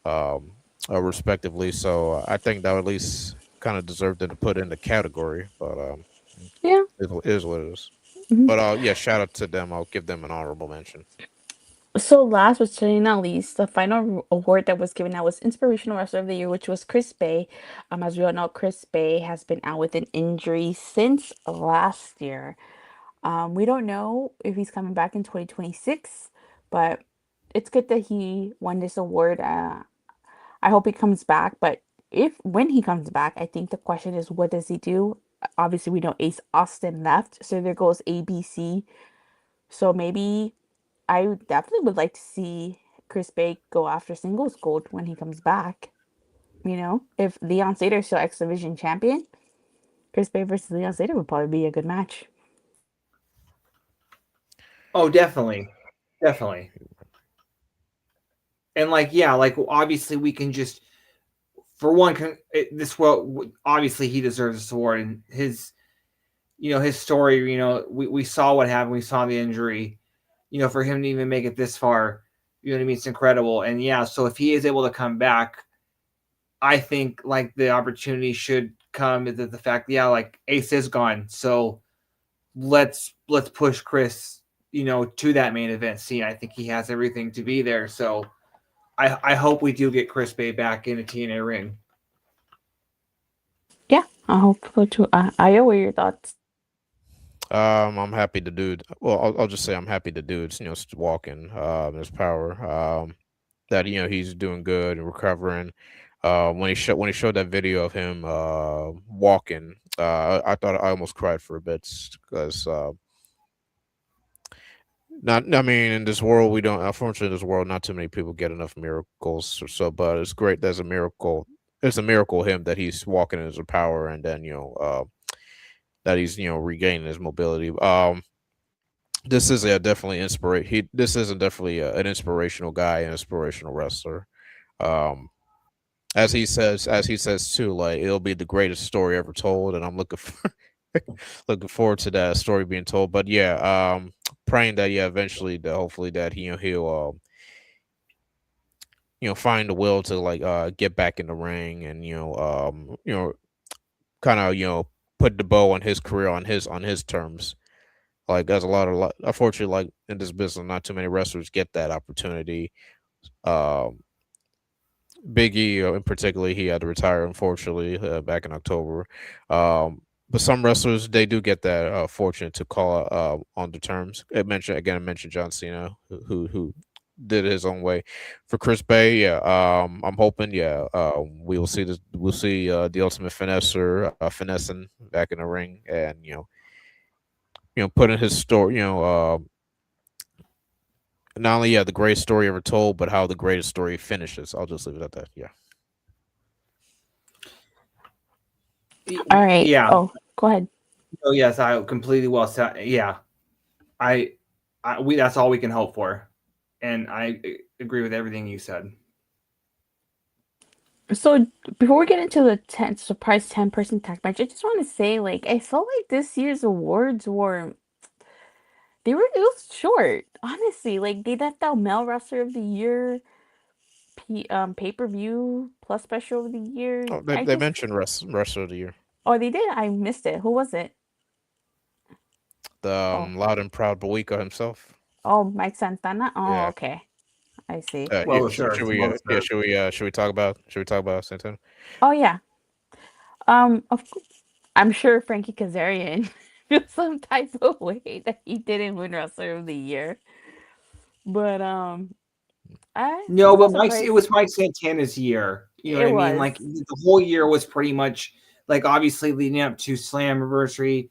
um, respectively. So I think that would at least kind of deserved them to put in the category. But Yeah. it is what it is. Mhm. But yeah, shout out to them. I'll give them an honorable mention. So last but certainly not least, the final award that was given out was Inspirational Wrestler of the Year, which was Chris Bay. As we all know, Chris Bay has been out with an injury since last year. We don't know if he's coming back in 2026, but it's good that he won this award. I hope he comes back, but if when he comes back, I think the question is what does he do? Obviously, we know Ace Austin left, so there goes ABC. So maybe I definitely would like to see Chris Bay go after singles gold when he comes back. You know, if Leon Sater is still X Division champion, Chris Bay versus Leon Sater would probably be a good match. Oh, definitely, definitely. And like, yeah, like obviously we can just for one, this well, obviously he deserves this award and his story. We saw what happened. We saw the injury. For him to even make it this far, you know what I mean? It's incredible. And yeah, so if he is able to come back, I think like the opportunity should come is that the fact, yeah, like Ace is gone. So let's push Chris, to that main event scene. I think he has everything to be there. So I hope we do get Chris Bay back in a TNA ring. Yeah, I hope so too. I what are your thoughts? I'm happy the dude. Well, I'll just say I'm happy the dude's walking his power. That he's doing good and recovering. When he showed that video of him walking, I thought I almost cried for a bit because not I mean in this world we don't unfortunately in this world not too many people get enough miracles or so, but it's great. There's a miracle. It's a miracle him that he's walking in his power and then that he's regaining his mobility. This is a definitely inspire. He this isn't definitely an inspirational guy, an inspirational wrestler. Um, as he says too, like it'll be the greatest story ever told, and I'm looking for looking forward to that story being told. But yeah, praying that eventually that hopefully that he'll find the will to like get back in the ring and kind of put the bow on his career on his terms. Like there's a unfortunately like in this business, not too many wrestlers get that opportunity. Um, Big E, in particular, he had to retire unfortunately back in October. But some wrestlers they do get that fortunate to call on the terms. I mentioned John Cena who did it his own way. For Chris Bay, yeah, I'm hoping, yeah, we will see this. We'll see the ultimate finesser finessing back in the ring, and putting his story, not only the greatest story ever told, but how the greatest story finishes. I'll just leave it at that. Yeah. All right. Yeah. Oh, go ahead. Oh yes, I completely well said. Yeah, I, we that's all we can hope for, and I agree with everything you said. So before we get into the 10 surprise 10-person tag match, I just want to say, like, I felt like this year's awards were it was short, honestly. Like they left out male wrestler of the year, pay-per-view plus special of the year. Oh, they mentioned wrestler of the year. Oh, they did. I missed it. Who was it? The Oh, loud and proud Boico himself. oh, Mike Santana. Oh, Yeah. okay. I see. Well deserved. Well deserved. Should we talk about Santana? Oh yeah. Of course. I'm sure Frankie Kazarian feels some type of way that he didn't win Wrestler of the Year. But I'm No, not but it surprised. was Mike Santana's year. You know what It I mean? was. Like the whole year was pretty much like obviously leading up to Slammiversary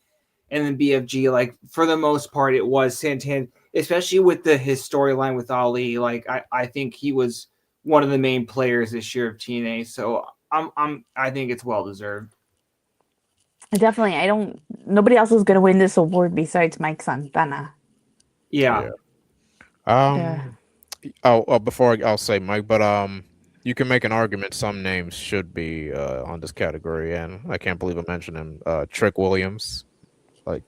and then BFG. Like for the most part, it was Santana, especially with his storyline with Ali. Like I think he was one of the main players this year of TNA. So I think it's well deserved. Definitely, I don't. Nobody else is gonna win this award besides Mike Santana. Yeah. Yeah. Yeah, Um. Before I'll say Mike, but you can make an argument some names should be on this category, and I can't believe I mentioned him. Trick Williams. Like,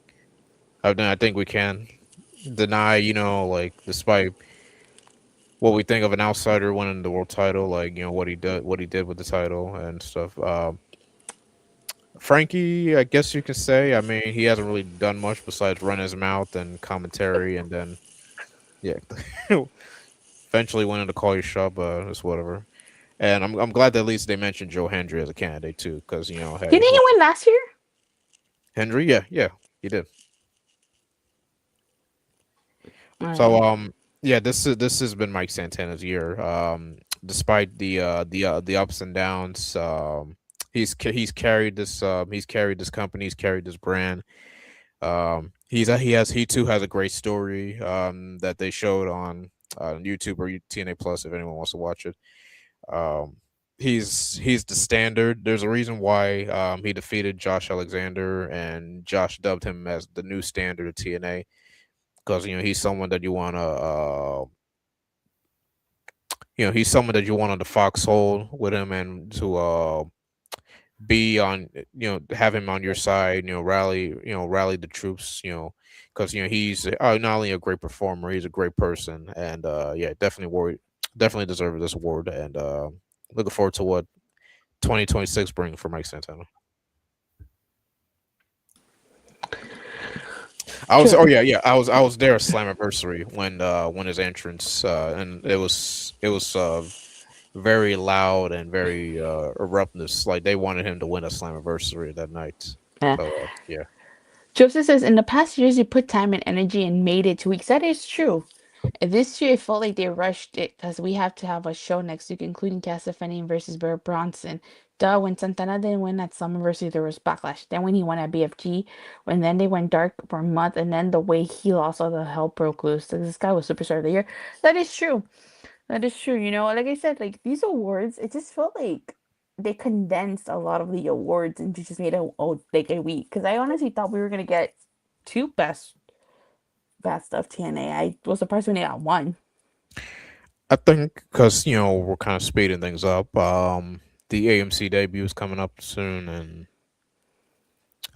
I think we can deny, like despite what we think of an outsider winning the world title, like what he did with the title and stuff. Frankie, I guess you could say. I mean, he hasn't really done much besides run his mouth and commentary, and then yeah, eventually went into call your shot, but it's whatever. And I'm glad that at least they mentioned Joe Hendry as a candidate too, because didn't hey, he look, win last year? Hendry, yeah, he did. All So right. yeah, this has been Mike Santana's year. Despite the ups and downs, he's carried this company, he's carried this brand. He too has a great story that they showed on YouTube or TNA Plus if anyone wants to watch it. Um, he's the standard. There's a reason why he defeated Josh Alexander, and Josh dubbed him as the new standard of TNA because he's someone that you want to he's someone that you want on the foxhole with him and to be on have him on your side, rally the troops, because he's not only a great performer, he's a great person, and yeah, definitely deserves this award, and looking forward to what 2026 bring for Mike Santana. True. I was there at Slammiversary when his entrance, and it was very loud and very eruptness. Like they wanted him to win a Slammiversary that night. Yeah. So yeah, Joseph says in the past years you put time and energy and made it 2 weeks. That is true. This year it felt like they rushed it because we have to have a show next week, including Castlefany versus Barrett Bronson. Duh, when Santana didn't win at Summerversary, there was backlash. Then when he won at BFG, when then they went dark for a month, and then the way he lost, all the hell broke loose. So this guy was Superstar of the Year. That is true. That is true. Like I said, like these awards, it just felt like they condensed a lot of the awards and just made like a week. Because I honestly thought we were gonna get two best of TNA. I was surprised when they got one. I think because we're kind of speeding things up. The AMC debut is coming up soon, and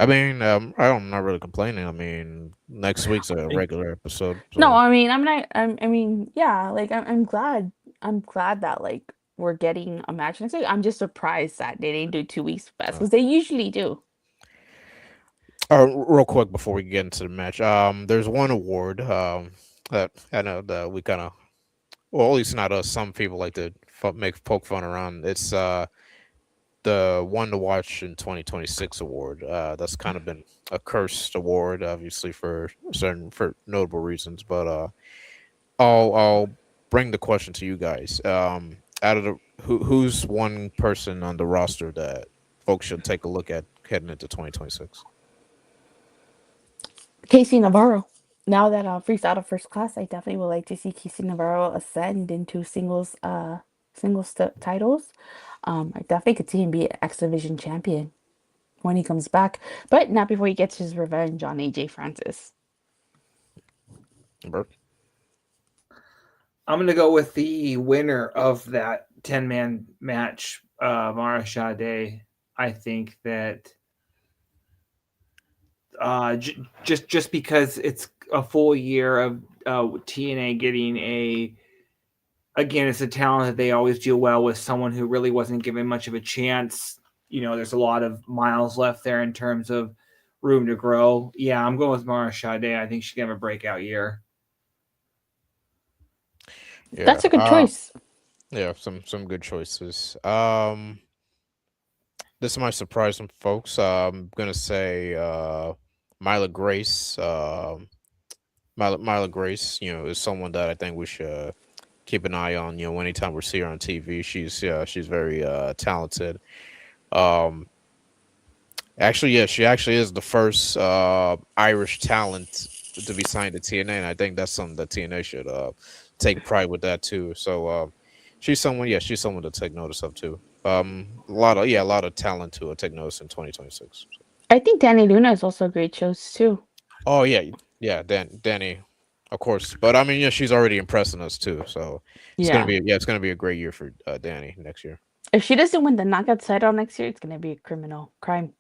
I mean, I'm not really complaining. I mean, next week's a regular episode, No, so I mean I'm not. I mean, yeah, like I'm glad. I'm glad that like we're getting a match next week. I'm just surprised that they didn't do 2 weeks best uh, because they usually do. real quick before we get into the match, there's one award that I know that we kind of, well, at least not us. Some people like to make poke fun around. It's the one to watch in 2026 award. That's kind of been a cursed award, obviously for notable reasons. But I'll bring the question to you guys. Out of the who's one person on the roster that folks should take a look at heading into 2026? Casey Navarro. Now that Freak's out of first class, I definitely would like to see Casey Navarro ascend into singles titles. I definitely could see him be X Division champion when he comes back, but not before he gets his revenge on AJ Francis. Bert? I'm gonna go with the winner of that 10-man match, Mara Sade. I think that just because it's a full year of TNA getting a again, it's a talent that they always do well with someone who really wasn't given much of a chance. There's a lot of miles left there in terms of room to grow. Yeah, I'm going with Mara Sade. I think she's gonna have a breakout year. Yeah. That's a good choice. Yeah. Some good choices. this might surprise some folks. I'm gonna say Myla Grace. Myla Grace, is someone that I think we should keep an eye on. Anytime we see her on TV, she's very talented. Um, Actually, yeah, she actually is the first Irish talent to be signed to TNA, and I think that's something that TNA should take pride with that too. So she's someone to take notice of too. A lot of talent to take notice in 2026. I think Danny Luna is also a great shows too. Oh yeah, yeah, Danny, of course. But I mean, yeah, she's already impressing us too. So Yeah. it's gonna be a great year for Danny next year. If she doesn't win the knockout title next year, it's gonna be a criminal crime.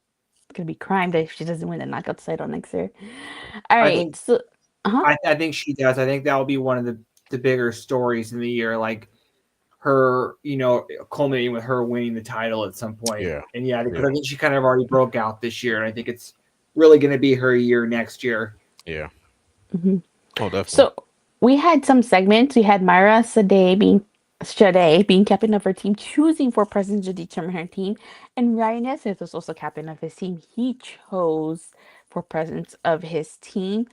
It's gonna be crime that if she doesn't win the knockout title next year. All I right. think So, uh-huh. I think she does. I think that will be one of the bigger stories in the year, like her, culminating with her winning the title at some point. Yeah, And yeah, because yeah, I think she kind of already broke out this year, and I think it's really going to be her year next year. yeah. Mhm. Oh, definitely. So we had some segments. We had Myra Sade being captain of her team, choosing for president to determine her team, and Ryan Nesmith was also captain of his team. He chose for president of his team.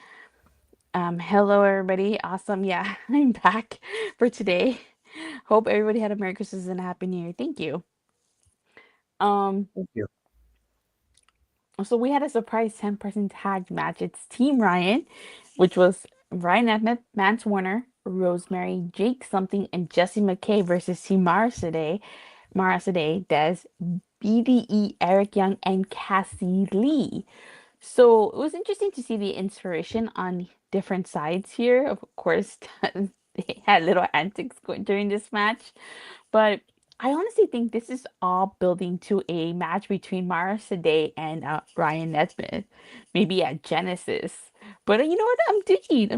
Hello everybody. Awesome. Yeah, I'm back for today. Hope everybody had a Merry Christmas and a Happy New Year. Thank you. Um, Thank you. so we had a surprise 10-person tag match. It's Team Ryan, which was Ryan Emmett, Mance Warner, Rosemary, Jake Something, and Jesse McKay versus Team Mara Sade, Des, BDE, Eric Young, and Cassie Lee. So it was interesting to see the inspiration on different sides here. Of course, they had little antics going during this match, but I honestly think this is all building to a match between Mara Sade and Ryan Nesmith, maybe at Genesis. But you know what? I'm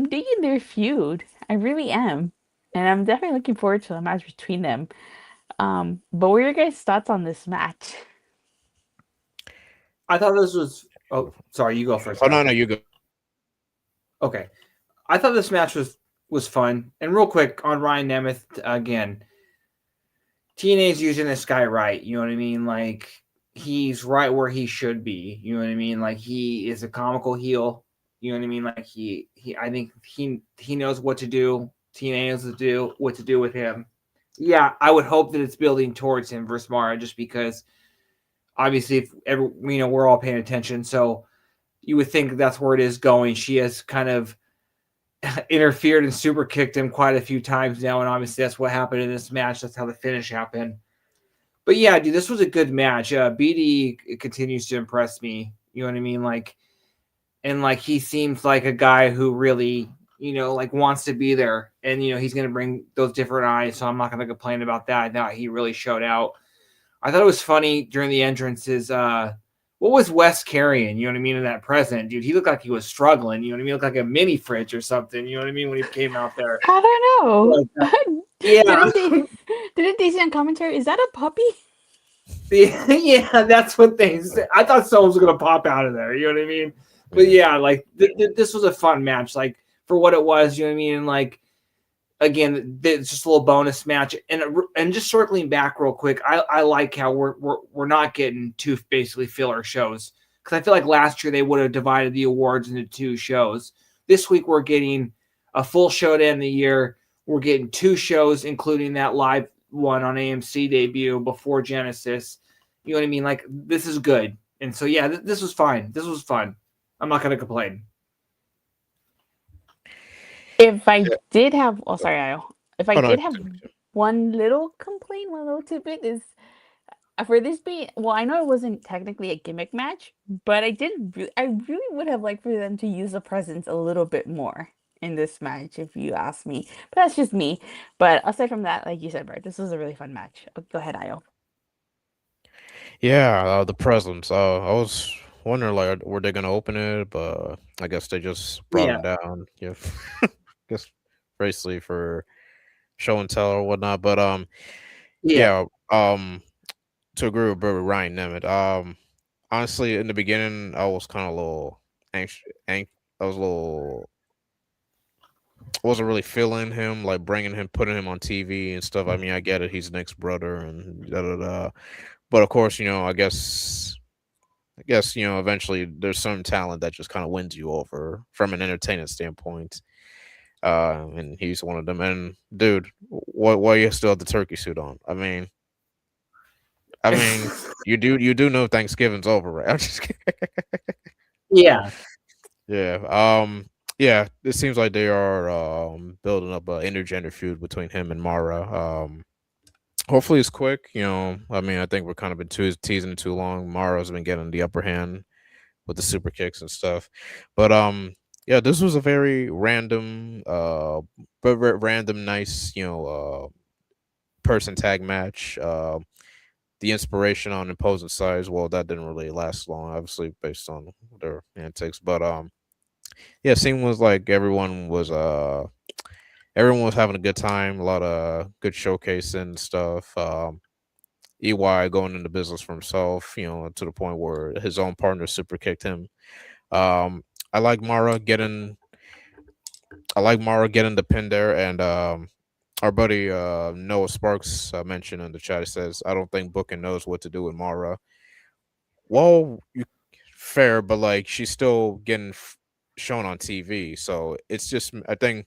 digging their feud. I really am, and I'm definitely looking forward to a match between them. But what are your guys' thoughts on this match? I thought this was. Oh, sorry. You go first, Oh no, Al. no, you go. Okay. I thought this match was fun. And real quick on Ryan Nemeth again. TNA's using this guy right. You know what I mean? Like he's right where he should be. You know what I mean? Like he is a comical heel. You know what I mean? Like he I think he knows what to do. TNA knows what to do with him. Yeah, I would hope that it's building towards him versus Mara, just because obviously if we're all paying attention, so you would think that's where it is going. She has kind of interfered and super kicked him quite a few times now, and obviously that's what happened in this match. That's how the finish happened. But yeah, dude, this was a good match. BD continues to impress me. You know what I mean? Like he seems like a guy who really, like wants to be there, and he's gonna bring those different eyes. So I'm not gonna complain about that. I thought he really showed out. I thought it was funny during the entrances. What was Wes carrying? You know what I mean? In that present, dude, he looked like he was struggling. You know what I mean? He looked like a mini fridge or something. You know what I mean? When he came out there, I don't know. like, yeah, didn't they? Didn't they say on commentary? Is that a puppy? yeah, that's what they said. I thought someone was gonna pop out of there. You know what I mean? But Yeah, yeah, like this was a fun match. Like for what it was. You know what I mean? And like again, it's just a little bonus match. And just circling back real quick, I like how we're not getting two basically filler shows, because I feel like last year they would have divided the awards into two shows. This week we're getting a full show to end the year. We're getting two shows, including that live one on AMC debut before Genesis. You know what I mean? Like this is good. And so yeah, this was fine. This was fun. I'm not gonna complain. If I yeah. did have, oh sorry, if I Oh no, did have one little complaint, one little tidbit is for this being, well, I know it wasn't technically a gimmick match, but I really would have liked for them to use the presence a little bit more in this match, if you ask me. But that's just me. But aside from that, like you said, Bert, this was a really fun match. Go ahead, Io. yeah, the presents. I was wondering, like, were they gonna open it? But I guess they just brought Yeah, him down. Yeah, guess basically for show and tell or whatnot. But yeah. yeah. To agree with Brother Ryan Nemeth. Honestly, in the beginning, I was kind of a little anxious. I was a little. I wasn't really feeling him, like bringing him, putting him on TV and stuff. I mean, I get it. He's Nick's brother and da da da. But of course, I guess eventually there's some talent that just kind of wins you over from an entertainment standpoint. And he's one of them. And dude, why you still have the turkey suit on? I mean, you do know Thanksgiving's over, right? I'm just kidding. Yeah, Yeah. Yeah. It seems like they are building up an intergender feud between him and Mara. Hopefully it's quick. I think we're kind of been teasing it too long. Mara's been getting the upper hand with the super kicks and stuff. But yeah, this was a very random random nice, person tag match. The inspiration on opposing sides, well, that didn't really last long, obviously based on their antics. But yeah, it seemed was like everyone was having a good time, a lot of good showcasing and stuff. EY going into business for himself, to the point where his own partner super kicked him. Um, I like Mara getting the pin there, and our buddy Noah Sparks mentioned in the chat. He says, "I don't think Booking knows what to do with Mara." Well, fair, but like she's still getting shown on TV, so it's just I think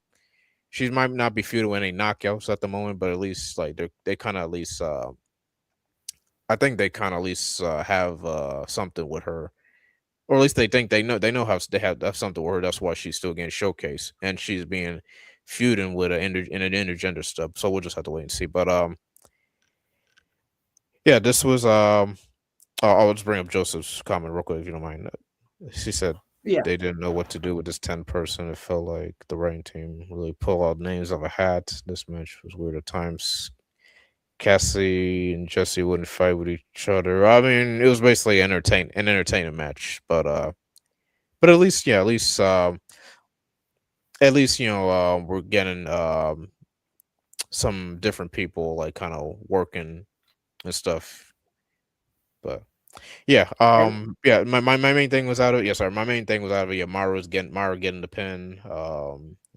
she might not be feuding with any knockouts at the moment, but at least like they kind of at least I think they kind of at least have something with her, or at least they know how they have something with her. That's why she's still getting showcased, and she's being feuding with in an intergender stuff. So we'll just have to wait and see. But yeah, this was I'll just bring up Joseph's comment real quick if you don't mind. She said yeah. they didn't know what to do with this 10 person. It felt like the writing team really pulled out names of a hat. This match was weird at times. Cassie and Jesse wouldn't fight with each other. I mean, it was basically an entertaining match, but at least, yeah, at least we're getting some different people like kind of working and stuff. But yeah, And my main thing was out of, yeah, sorry, my main thing was out of, yeah, Mara getting the pin,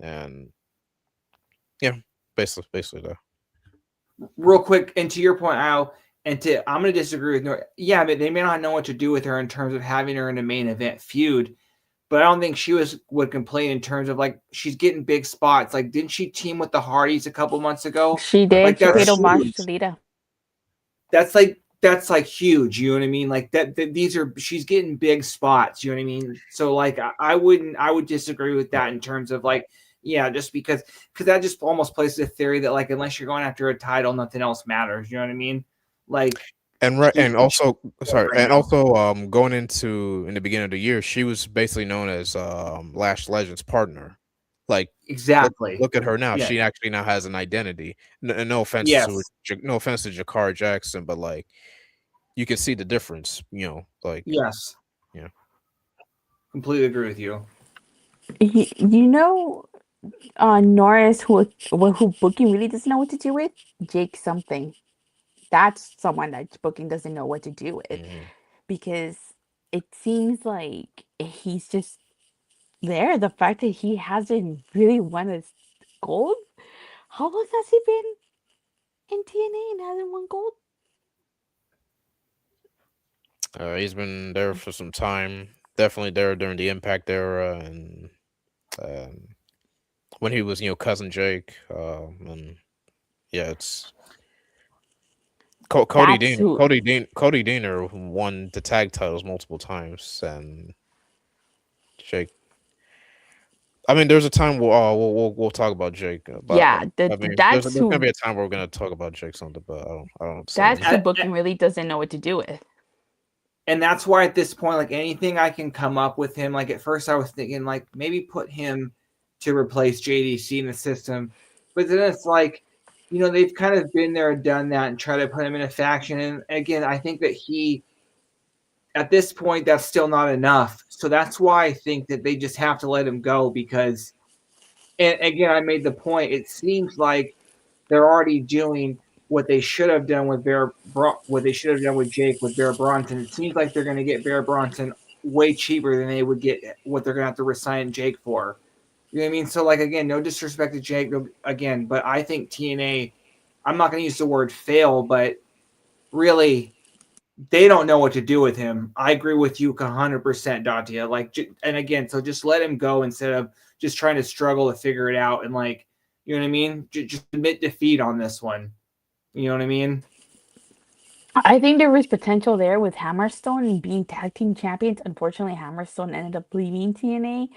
and yeah, basically that. real quick, and to your point, Al, I'm going to disagree with Nor. Yeah, but they may not know what to do with her in terms of having her in a main event feud. But I don't think she would complain in terms of like she's getting big spots. Like, didn't she team with the Hardys a couple months ago? She did. Like She paid that's homage to huge. Lita. That's like huge. You know what I mean? Like that these are she's getting big spots. You know what I mean? So like I would disagree with that in terms of like yeah, just because that just almost places a theory that like unless you're going after a title, nothing else matters. You know what I mean? Like And right, she's and also sorry, right and now. also going into in the beginning of the year, she was basically known as Lash Legend's partner. Like, Exactly. look at her now. Yeah. She actually now has an identity. And Yes. no offense to Jakar Jackson, but like you can see the difference. Like, Yes. yeah. Completely agree with you. You know, Norris, who booking really doesn't know what to do with Jake something. That's someone that booking doesn't know what to do with Mhm. because it seems like he's just there. The fact that he hasn't really won a gold. How long has he been in TNA and hasn't won gold? He's been there for some time. Definitely there during the Impact era, and um, when he was, cousin Jake. And yeah, it's That's who. Cody Deaner won the tag titles multiple times, and Jake. I mean, there's a time we'll talk about Jake, but Yeah, I mean, that's there's gonna who. be a time where we're gonna talk about Jake something, but I don't have to say That's anything. who A- booking really doesn't know what to do with. and that's why at this point, like anything I can come up with him, like at first I was thinking like maybe put him to replace JDC in the system, but then it's like, they've kind of been there and done that and try to put him in a faction. And again, I think that he at this point that's still not enough. So that's why I think that they just have to let him go because, and again, I made the point. It seems like they're already doing what they should have done with what they should have done with Jake with Bear Bronson. It seems like they're going to get Bear Bronson way cheaper than they would get what they're going to have to resign Jake for. You know what I mean? So like again, no disrespect to Jake, again, but I think TNA. I'm not going to use the word fail, but really they don't know what to do with him. I agree with you 100%, Datia. Like, and again, so just let him go instead of just trying to struggle to figure it out and like, you know what I mean? Just admit defeat on this one. You know what I mean? I think there was potential there with Hammerstone and being tag team champions. Unfortunately, Hammerstone ended up leaving TNA,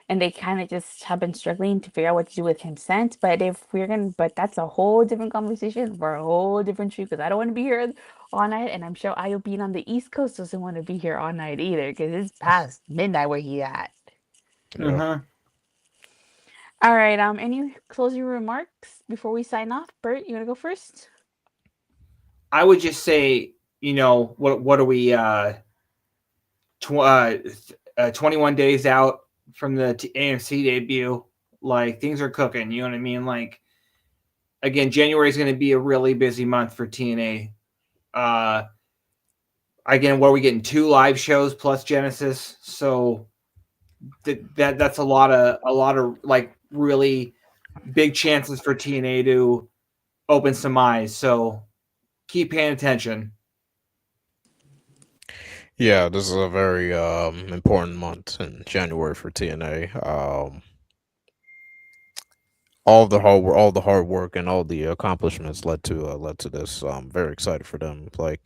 and they kind of just have been struggling to figure out what to do with him since. But if we're gonna, but that's a whole different conversation for a whole different show because I don't want to be here all night, and I'm sure Io being on the East Coast doesn't want to be here all night either because it's past midnight where he at. Uh Yeah. huh. All right. Any closing remarks before we sign off? Bert, you wanna go first? I would just say, what are we 21 days out from the AMC debut. Like things are cooking. You know what I mean? Like again, January is going to be a really busy month for TNA. Again, what are we getting? 2 live shows plus Genesis, so that's a lot of like really big chances for TNA to open some eyes. So keep paying attention. Yeah, this is a very important month in January for TNA. All the hard work and all the accomplishments led to this. I'm very excited for them. Like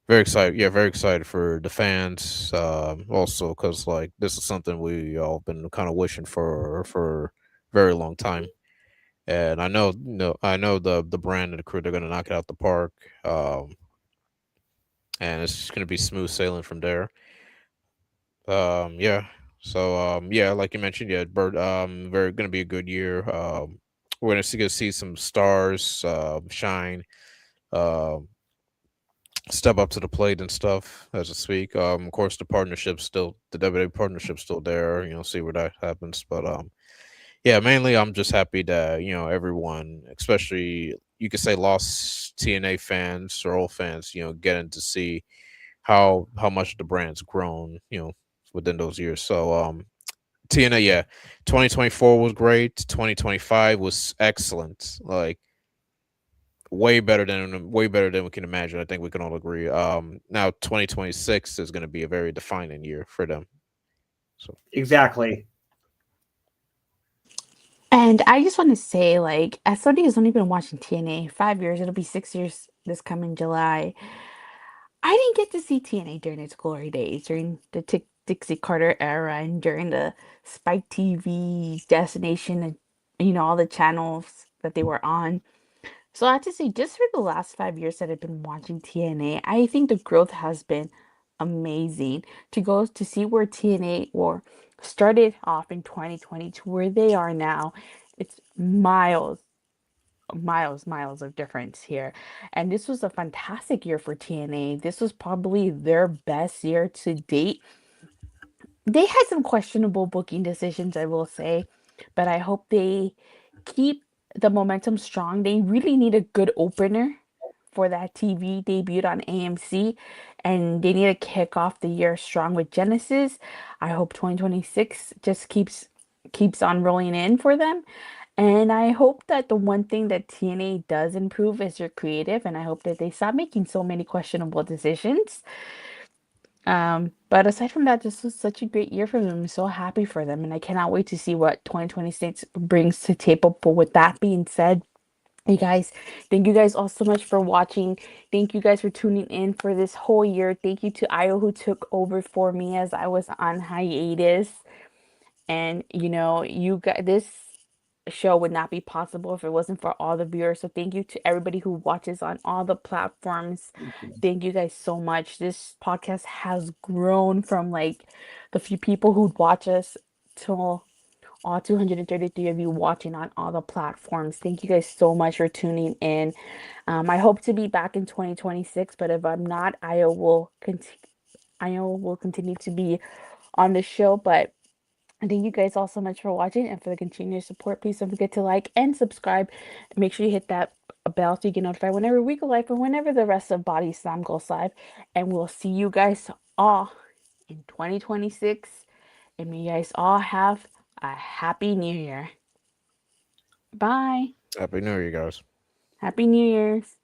very excited, yeah, very excited for the fans. Also, because like this is something we all been kind of wishing for a very long time. And I know, I know the brand and the crew they're gonna knock it out the park. And it's gonna be smooth sailing from there. Yeah. So yeah, like you mentioned, yeah, Bird very gonna be a good year. We're gonna see some stars shine, um step up to the plate and stuff, as to speak. Of course the WWE partnership's still there, see where that happens. But yeah, mainly I'm just happy that, everyone, especially you could say lost TNA fans or old fans, getting to see how much the brand's grown, within those years. So TNA, yeah, 2024 was great. 2025 was excellent. Like way better than we can imagine. I think we can all agree. Now 2026 is going to be a very defining year for them. So Exactly. And I just want to say, like, as somebody who's only been watching TNA 5 years, it'll be 6 years this coming July. I didn't get to see TNA during its glory days, during the Dixie Carter era, and during the Spike TV, Destination, and all the channels that they were on. So I have to say, just for the last 5 years that I've been watching TNA, I think the growth has been amazing. To go to see where TNA or started off in 2020 to where they are now, it's miles of difference here. And this was a fantastic year for TNA. This was probably their best year to date. They had some questionable booking decisions, I will say, but I hope they keep the momentum strong. They really need a good opener for that TV debut on AMC, and they need to kick off the year strong with Genesis. I hope 2026 just keeps on rolling in for them. And I hope that the one thing that TNA does improve is their creative, and I hope that they stop making so many questionable decisions. But aside from that, this was such a great year for them. I'm so happy for them, and I cannot wait to see what 2026 brings to table. But with that being said, you guys, thank you guys all so much for watching. Thank you guys for tuning in for this whole year. Thank you to Io who took over for me as I was on hiatus. And you guys, this show would not be possible if it wasn't for all the viewers. So thank you to everybody who watches on all the platforms. Thank you guys so much. This podcast has grown from like the few people who'd watch us to all 233 of you watching on all the platforms. Thank you guys so much for tuning in. I hope to be back in 2026, but if I'm not, I will continue to be on the show. But thank you guys all so much for watching and for the continued support. Please don't forget to like and subscribe. Make sure you hit that bell so you get notified whenever we go live and whenever the rest of Body Slam goes live. And we'll see you guys all in 2026. And may you guys all have a happy new year. Bye. happy New Year, guys. Happy New Year's.